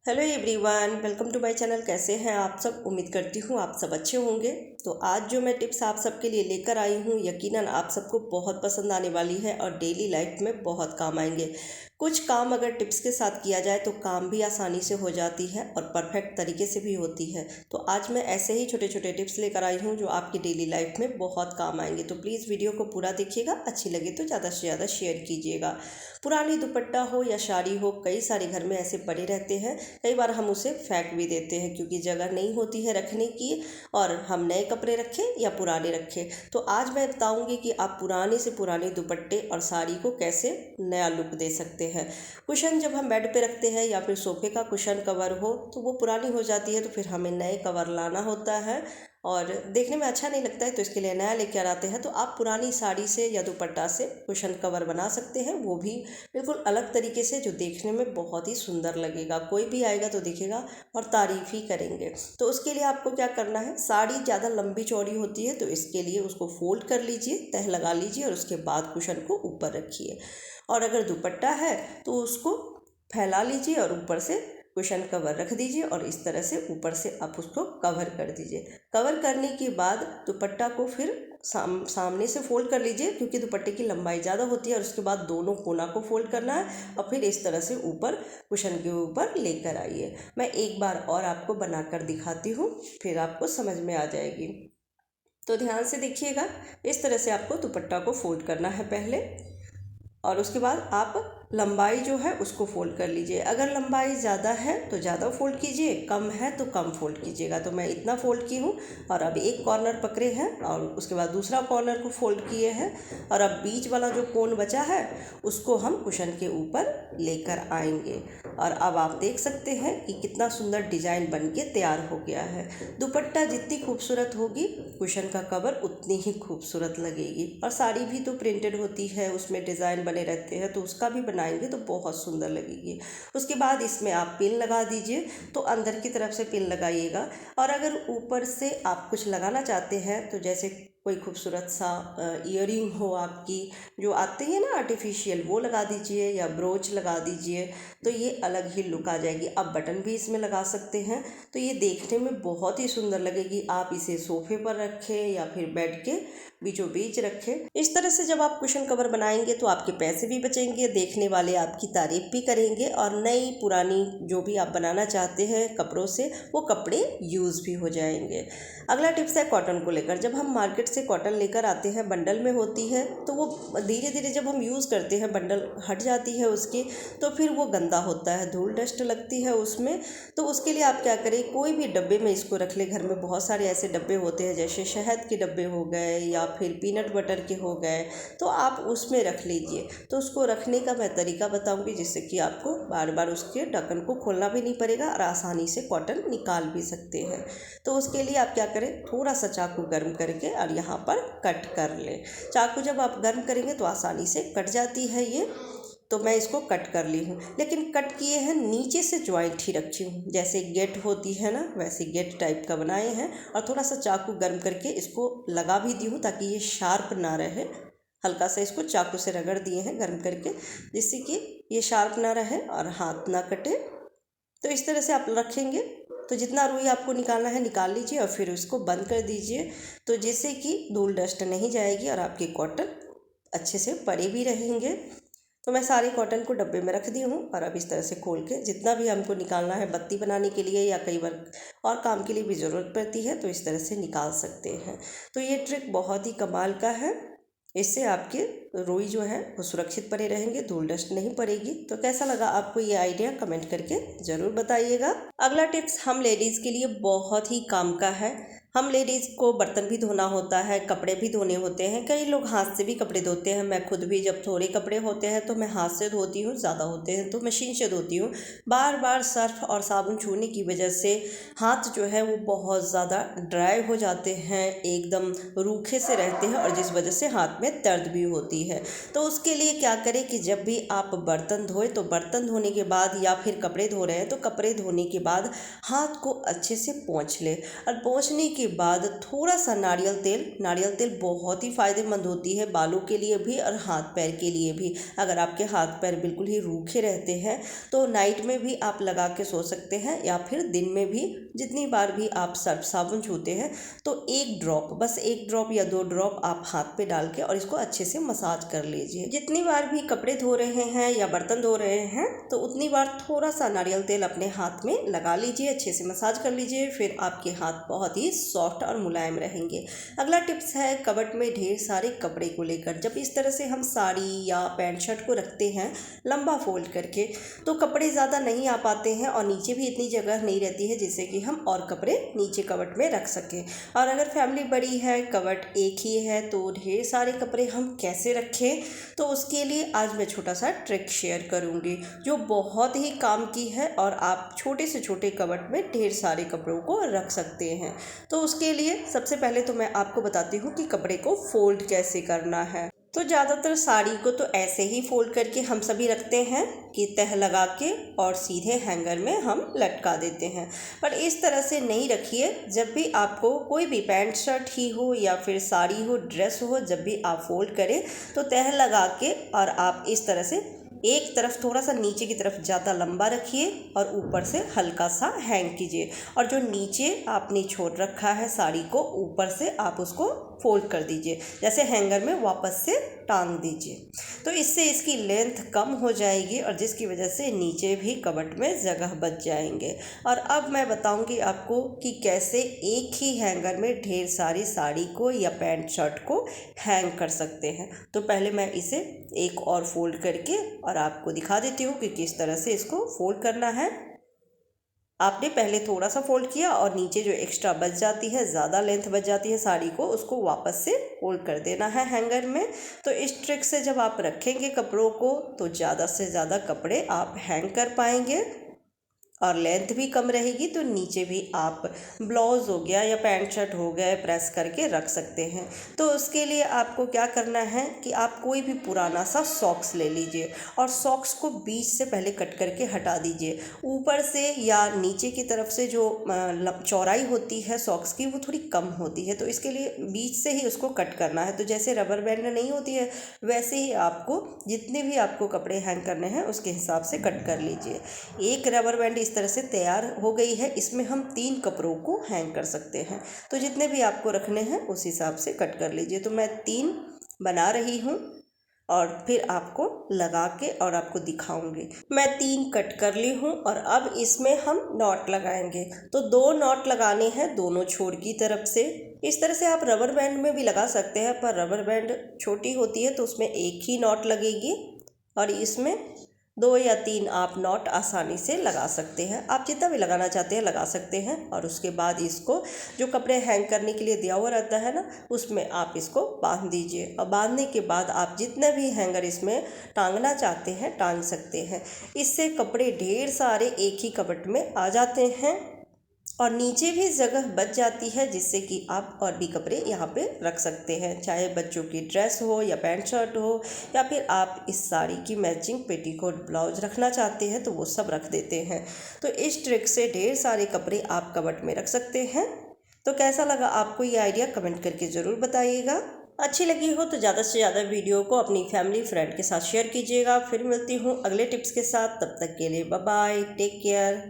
Hello everyone, welcome to my channel. कैसे हैं आप सब? उम्मीद करती हूँ आप सब अच्छे होंगे। तो आज जो मैं टिप्स आप सबके लिए लेकर आई हूँ, यकीनन आप सबको बहुत पसंद आने वाली है और डेली लाइफ में बहुत काम आएंगे। कुछ काम अगर टिप्स के साथ किया जाए तो काम भी आसानी से हो जाती है और परफेक्ट तरीके से भी होती है। तो आज मैं ऐसे ही छोटे छोटे टिप्स लेकर आई हूँ जो आपकी डेली लाइफ में बहुत काम आएंगे। तो प्लीज़ वीडियो को पूरा देखिएगा, अच्छी लगे तो ज़्यादा से ज़्यादा शेयर कीजिएगा। पुरानी दुपट्टा हो या साड़ी हो, कई सारे घर में ऐसे पड़े रहते हैं। कई बार हम उसे फेंक भी देते हैं क्योंकि जगह नहीं होती है रखने की, और हम नए कपड़े रखें या पुराने रखें। तो आज मैं बताऊंगी कि आप पुराने से पुराने दुपट्टे और साड़ी को कैसे नया लुक दे सकते हैं। कुशन जब हम बेड पे रखते हैं या फिर सोफे का कुशन कवर हो तो वो पुरानी हो जाती है, तो फिर हमें नए कवर लाना होता है और देखने में अच्छा नहीं लगता है, तो इसके लिए नया लेकर आते हैं। तो आप पुरानी साड़ी से या दुपट्टा से कुशन कवर बना सकते हैं, वो भी बिल्कुल अलग तरीके से, जो देखने में बहुत ही सुंदर लगेगा। कोई भी आएगा तो देखेगा और तारीफ ही करेंगे। तो उसके लिए आपको क्या करना है, साड़ी ज़्यादा लंबी चौड़ी होती है तो इसके लिए उसको फोल्ड कर लीजिए, तह लगा लीजिए और उसके बाद कुशन को ऊपर रखिए। और अगर दुपट्टा है तो उसको फैला लीजिए और ऊपर से कुशन कवर रख दीजिए और इस तरह से ऊपर से आप उसको कवर कर दीजिए। कवर करने के बाद दुपट्टा को फिर सामने से फोल्ड कर लीजिए, क्योंकि दुपट्टे की लंबाई ज़्यादा होती है। और उसके बाद दोनों कोना को फोल्ड करना है और फिर इस तरह से ऊपर कुशन के ऊपर लेकर आइए। मैं एक बार और आपको बनाकर दिखाती हूँ, फिर आपको समझ में आ जाएगी। तो ध्यान से देखिएगा, इस तरह से आपको दुपट्टा को फोल्ड करना है पहले, और उसके बाद आप लंबाई जो है उसको फोल्ड कर लीजिए। अगर लंबाई ज़्यादा है तो ज़्यादा फोल्ड कीजिए, कम है तो कम फोल्ड कीजिएगा। तो मैं इतना फोल्ड की हूँ और अब एक कॉर्नर पकड़े हैं और उसके बाद दूसरा कॉर्नर को फोल्ड किए हैं, और अब बीच वाला जो कोन बचा है उसको हम कुशन के ऊपर लेकर आएंगे। और अब आप देख सकते हैं कि कितना सुंदर डिजाइन बन के तैयार हो गया है। दुपट्टा जितनी खूबसूरत होगी, कुशन का कवर उतनी ही खूबसूरत लगेगी। और साड़ी भी तो प्रिंटेड होती है, उसमें डिज़ाइन बने रहते हैं, तो उसका भी बनाएंगे तो बहुत सुंदर लगेगी। उसके बाद इसमें आप पिन लगा दीजिए, तो अंदर की तरफ से पिन लगाइएगा। और अगर ऊपर से आप कुछ लगाना चाहते हैं, तो जैसे कोई खूबसूरत सा ईयरिंग हो आपकी, जो आते हैं ना आर्टिफिशियल, वो लगा दीजिए या ब्रोच लगा दीजिए, तो ये अलग ही लुक आ जाएगी। आप बटन भी इसमें लगा सकते हैं, तो ये देखने में बहुत ही सुंदर लगेगी। आप इसे सोफे पर रखें या फिर बेड के बीचों बीच रखें। इस तरह से जब आप कुशन कवर बनाएंगे तो आपके पैसे भी बचेंगे, देखने वाले आपकी तारीफ भी करेंगे, और नई पुरानी जो भी आप बनाना चाहते हैं कपड़ों से, वो कपड़े यूज़ भी हो जाएंगे। अगला टिप्स है कॉटन को लेकर। जब हम मार्केट से कॉटन लेकर आते हैं, बंडल में होती है, तो वो धीरे धीरे जब हम यूज़ करते हैं, बंडल हट जाती है उसकी, तो फिर वो गंदा होता है, धूल डस्ट लगती है उसमें। तो उसके लिए आप क्या करें, कोई भी डब्बे में इसको रख ले। घर में बहुत सारे ऐसे डब्बे होते हैं, जैसे शहद के डब्बे हो गए या फिर पीनट बटर के हो गए, तो आप उसमें रख लीजिए। तो उसको रखने का मैं तरीका बताऊंगी, जिससे कि आपको बार बार उसके ढक्कन को खोलना भी नहीं पड़ेगा और आसानी से कॉटन निकाल भी सकते हैं। तो उसके लिए आप क्या करें, थोड़ा सा चाकू गर्म करके और यहाँ पर कट कर लें। चाकू जब आप गर्म करेंगे तो आसानी से कट जाती है ये। तो मैं इसको कट कर ली हूँ, लेकिन कट किए हैं नीचे से ज्वाइंट ही रखी हूँ, जैसे गेट होती है ना, वैसे गेट टाइप का बनाए हैं। और थोड़ा सा चाकू गर्म करके इसको लगा भी दी हूँ ताकि ये शार्प ना रहे। हल्का सा इसको चाकू से रगड़ दिए हैं गर्म करके, जिससे कि ये शार्प ना रहे और हाथ ना कटे। तो इस तरह से आप रखेंगे तो जितना रुई आपको निकालना है निकाल लीजिए और फिर उसको बंद कर दीजिए, तो जिससे कि धूल डस्ट नहीं जाएगी और आपके कॉटन अच्छे से पड़े भी रहेंगे। तो मैं सारी कॉटन को डब्बे में रख दी हूँ, और अब इस तरह से खोल के जितना भी हमको निकालना है, बत्ती बनाने के लिए या कई बार और काम के लिए भी ज़रूरत पड़ती है, तो इस तरह से निकाल सकते हैं। तो ये ट्रिक बहुत ही कमाल का है, इससे आपके रुई जो है वो सुरक्षित पड़े रहेंगे, धूल डस्ट नहीं पड़ेगी। तो कैसा लगा आपको ये आइडिया, कमेंट करके ज़रूर बताइएगा। अगला टिप्स हम लेडीज़ के लिए बहुत ही काम का है। हम लेडीज़ को बर्तन भी धोना होता है, कपड़े भी धोने होते हैं। कई लोग हाथ से भी कपड़े धोते हैं। मैं खुद भी जब थोड़े कपड़े होते हैं तो मैं हाथ से धोती हूँ, ज़्यादा होते हैं तो मशीन से धोती हूँ। बार बार सर्फ और साबुन छूने की वजह से हाथ जो है वो बहुत ज़्यादा ड्राई हो जाते हैं, एकदम रूखे से रहते हैं, और जिस वजह से हाथ में दर्द भी होती है। तो उसके लिए क्या करें कि जब भी आप बर्तन धोएं, तो बर्तन धोने के बाद या फिर कपड़े धो रहे हैं तो कपड़े धोने के बाद हाथ को अच्छे से पोंछ लें। और पोंछने के के बाद थोड़ा सा नारियल तेल बहुत ही फ़ायदेमंद होती है बालों के लिए भी और हाथ पैर के लिए भी। अगर आपके हाथ पैर बिल्कुल ही रूखे रहते हैं तो नाइट में भी आप लगा के सो सकते हैं, या फिर दिन में भी जितनी बार भी आप सर्फ साबुन छूते हैं तो एक ड्रॉप, बस एक ड्रॉप या 2 ड्रॉप आप हाथ पे डाल के और इसको अच्छे से मसाज कर लीजिए। जितनी बार भी कपड़े धो रहे हैं या बर्तन धो रहे हैं तो उतनी बार थोड़ा सा नारियल तेल अपने हाथ में लगा लीजिए, अच्छे से मसाज कर लीजिए, फिर आपके हाथ बहुत ही सॉफ्ट और मुलायम रहेंगे। अगला टिप्स है कबर्ड में ढेर सारे कपड़े को लेकर। जब इस तरह से हम साड़ी या पैंट शर्ट को रखते हैं लंबा फोल्ड करके तो कपड़े ज़्यादा नहीं आ पाते हैं और नीचे भी इतनी जगह नहीं रहती है जिससे कि हम और कपड़े नीचे कबर्ड में रख सकें। और अगर फैमिली बड़ी है, कबर्ड एक ही है, तो ढेर सारे कपड़े हम कैसे रखें, तो उसके लिए आज मैं छोटा सा ट्रिक शेयर करूँगी जो बहुत ही काम की है और आप छोटे से छोटे कबर्ड में ढेर सारे कपड़ों को रख सकते हैं। तो उसके लिए सबसे पहले तो मैं आपको बताती हूँ कि कपड़े को फोल्ड कैसे करना है। तो ज़्यादातर साड़ी को तो ऐसे ही फोल्ड करके हम सभी रखते हैं कि तह लगा के और सीधे हैंगर में हम लटका देते हैं, पर इस तरह से नहीं रखिए। जब भी आपको कोई भी पैंट शर्ट ही हो या फिर साड़ी हो, ड्रेस हो, जब भी आप फोल्ड करें तो तह लगा के और आप इस तरह से एक तरफ थोड़ा सा नीचे की तरफ ज़्यादा लंबा रखिए और ऊपर से हल्का सा हैंग कीजिए, और जो नीचे आपने छोड़ रखा है साड़ी को ऊपर से आप उसको फोल्ड कर दीजिए, जैसे हैंगर में वापस से टांग दीजिए। तो इससे इसकी लेंथ कम हो जाएगी और जिसकी वजह से नीचे भी कबर्ड में जगह बच जाएंगे। और अब मैं बताऊंगी आपको कि कैसे एक ही हैंगर में ढेर सारी साड़ी को या पैंट शर्ट को हैंग कर सकते हैं। तो पहले मैं इसे एक और फोल्ड करके और आपको दिखा देती हूँ कि किस तरह से इसको फोल्ड करना है। आपने पहले थोड़ा सा फोल्ड किया और नीचे जो एक्स्ट्रा बच जाती है, ज़्यादा लेंथ बच जाती है साड़ी को, उसको वापस से फोल्ड कर देना है हैंगर में। तो इस ट्रिक से जब आप रखेंगे कपड़ों को तो ज़्यादा से ज़्यादा कपड़े आप हैंग कर पाएंगे और लेंथ भी कम रहेगी। तो नीचे भी आप ब्लाउज़ हो गया या पैंट शर्ट हो गया प्रेस करके रख सकते हैं। तो उसके लिए आपको क्या करना है कि आप कोई भी पुराना सा सॉक्स ले लीजिए और सॉक्स को बीच से पहले कट करके हटा दीजिए। ऊपर से या नीचे की तरफ से जो चौड़ाई होती है सॉक्स की वो थोड़ी कम होती है, तो इसके लिए बीच से ही उसको कट करना है। तो जैसे रबर बैंड नहीं होती है वैसे ही आपको जितने भी आपको कपड़े हैंग करने हैं उसके हिसाब से कट कर लीजिए। एक रबर बैंड इस तरह से तैयार हो गई है, इसमें हम 3 कपड़ों को हैंग कर सकते हैं। तो जितने भी आपको रखने हैं उस हिसाब से कट कर लीजिए। तो मैं 3 बना रही हूँ और फिर आपको लगा के और आपको दिखाऊंगी। मैं 3 कट कर ली हूँ और अब इसमें हम नॉट लगाएंगे। तो 2 नॉट लगाने हैं दोनों छोर की तरफ से। इस तरह से आप रबर बैंड में भी लगा सकते हैं, पर रबर बैंड छोटी होती है तो उसमें एक ही नॉट लगेगी और इसमें 2 या 3 आप नॉट आसानी से लगा सकते हैं। आप जितना भी लगाना चाहते हैं लगा सकते हैं। और उसके बाद इसको जो कपड़े हैंग करने के लिए दिया हुआ रहता है ना उसमें आप इसको बांध दीजिए, और बांधने के बाद आप जितने भी हैंगर इसमें टांगना चाहते हैं टांग सकते हैं। इससे कपड़े ढेर सारे एक ही कबर्ड में आ जाते हैं और नीचे भी जगह बच जाती है, जिससे कि आप और भी कपड़े यहाँ पे रख सकते हैं, चाहे बच्चों की ड्रेस हो या पैंट शर्ट हो, या फिर आप इस साड़ी की मैचिंग पेटीकोट ब्लाउज रखना चाहते हैं तो वो सब रख देते हैं। तो इस ट्रिक से ढेर सारे कपड़े आप कबर्ड में रख सकते हैं। तो कैसा लगा आपको ये आइडिया कमेंट करके ज़रूर बताइएगा। अच्छी लगी हो तो ज़्यादा से ज़्यादा वीडियो को अपनी फैमिली फ्रेंड के साथ शेयर कीजिएगा। फिर मिलती हूँ अगले टिप्स के साथ, तब तक के लिए बाय बाय, टेक केयर।